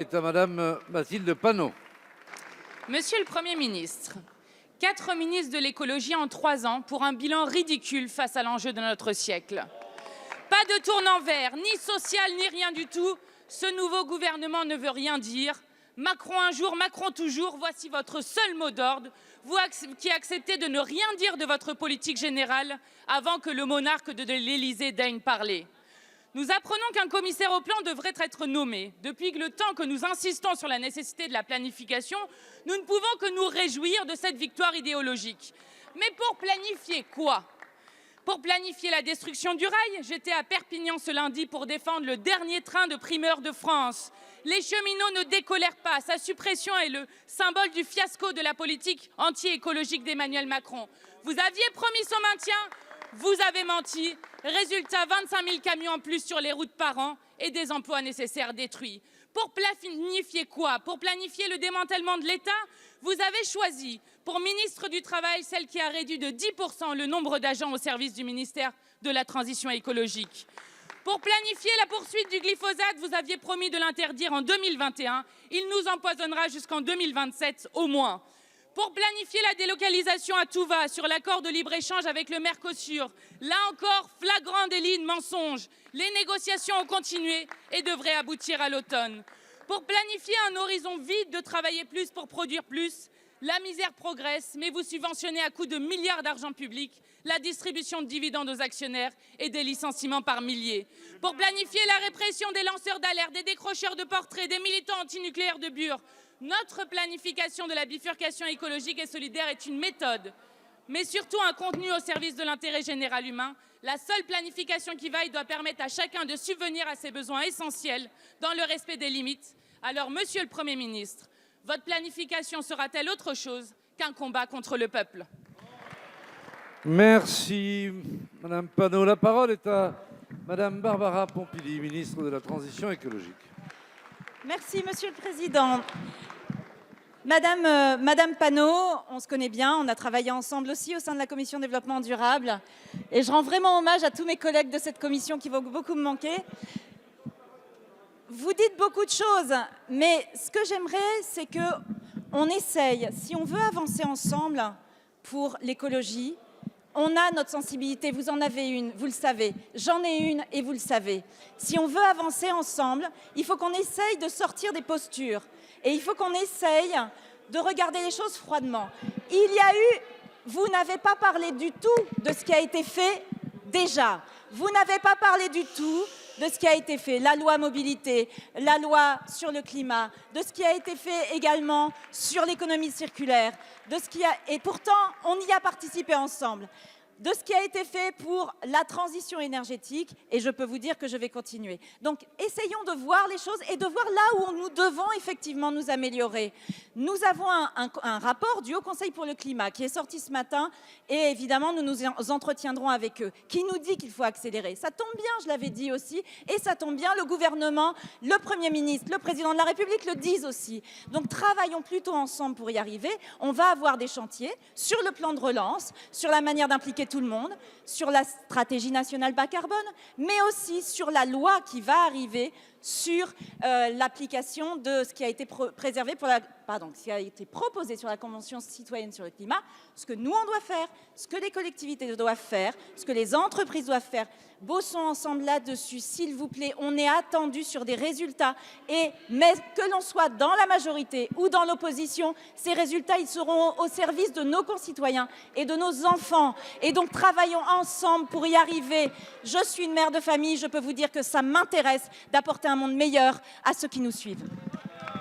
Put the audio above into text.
Est à Madame Mathilde Panot. Monsieur le Premier ministre, 4 ministres de l'écologie en 3 ans pour un bilan ridicule face à l'enjeu de notre siècle. Pas de tournant vert, ni social, ni rien du tout. Ce nouveau gouvernement ne veut rien dire. Macron un jour, Macron toujours, voici votre seul mot d'ordre. Vous qui acceptez de ne rien dire de votre politique générale avant que le monarque de l'Élysée daigne parler. Nous apprenons qu'un commissaire au plan devrait être nommé. Depuis le temps que nous insistons sur la nécessité de la planification, nous ne pouvons que nous réjouir de cette victoire idéologique. Mais pour planifier quoi? Pour planifier la destruction du rail? J'étais à Perpignan ce lundi pour défendre le dernier train de primeur de France. Les cheminots ne décolèrent pas. Sa suppression est le symbole du fiasco de la politique anti-écologique d'Emmanuel Macron. Vous aviez promis son maintien, vous avez menti. Résultat, 25 000 camions en plus sur les routes par an et des emplois nécessaires détruits. Pour planifier quoi? Pour planifier le démantèlement de l'État? Vous avez choisi pour ministre du Travail celle qui a réduit de 10% le nombre d'agents au service du ministère de la Transition écologique. Pour planifier la poursuite du glyphosate, vous aviez promis de l'interdire en 2021. Il nous empoisonnera jusqu'en 2027 au moins. Pour planifier la délocalisation à tout va sur l'accord de libre-échange avec le Mercosur, là encore, flagrant délit de mensonge. Les négociations ont continué et devraient aboutir à l'automne. Pour planifier un horizon vide de travailler plus pour produire plus, la misère progresse, mais vous subventionnez à coups de milliards d'argent public la distribution de dividendes aux actionnaires et des licenciements par milliers. Pour planifier la répression des lanceurs d'alerte, des décrocheurs de portraits, des militants antinucléaires de Bure, notre planification de la bifurcation écologique et solidaire est une méthode, mais surtout un contenu au service de l'intérêt général humain. La seule planification qui vaille doit permettre à chacun de subvenir à ses besoins essentiels dans le respect des limites. Alors, Monsieur le Premier ministre, votre planification sera-t-elle autre chose qu'un combat contre le peuple? Merci, Madame Panot. La parole est à Madame Barbara Pompili, ministre de la Transition écologique. Merci, Monsieur le Président. Madame Panot, on se connaît bien, on a travaillé ensemble aussi au sein de la Commission développement durable. Et je rends vraiment hommage à tous mes collègues de cette commission qui vont beaucoup me manquer. Vous dites beaucoup de choses, mais ce que j'aimerais, c'est qu'on essaye, si on veut avancer ensemble pour l'écologie, on a notre sensibilité, vous en avez une, vous le savez, j'en ai une et vous le savez. Si on veut avancer ensemble, il faut qu'on essaye de sortir des postures et il faut qu'on essaye de regarder les choses froidement. Vous n'avez pas parlé du tout de ce qui a été fait déjà. Vous n'avez pas parlé du tout de ce qui a été fait, la loi mobilité, la loi sur le climat, de ce qui a été fait également sur l'économie circulaire, et pourtant on y a participé ensemble, de ce qui a été fait pour la transition énergétique, et je peux vous dire que je vais continuer. Donc essayons de voir les choses et de voir là où nous devons effectivement nous améliorer. Nous avons un rapport du Haut Conseil pour le climat qui est sorti ce matin et évidemment nous nous entretiendrons avec eux, qui nous dit qu'il faut accélérer. Ça tombe bien, je l'avais dit aussi, et ça tombe bien, le gouvernement, le Premier ministre, le Président de la République le disent aussi. Donc travaillons plutôt ensemble pour y arriver. On va avoir des chantiers sur le plan de relance, sur la manière d'impliquer tout le monde, sur la stratégie nationale bas carbone, mais aussi sur la loi qui va arriver sur l'application de ce qui a été ce qui a été proposé sur la Convention citoyenne sur le climat, ce que nous on doit faire, ce que les collectivités doivent faire, ce que les entreprises doivent faire. Bossons ensemble là-dessus, s'il vous plaît. On est attendu sur des résultats mais que l'on soit dans la majorité ou dans l'opposition, ces résultats ils seront au service de nos concitoyens et de nos enfants. Et donc travaillons ensemble pour y arriver. Je suis une mère de famille, je peux vous dire que ça m'intéresse d'apporter un monde meilleur à ceux qui nous suivent.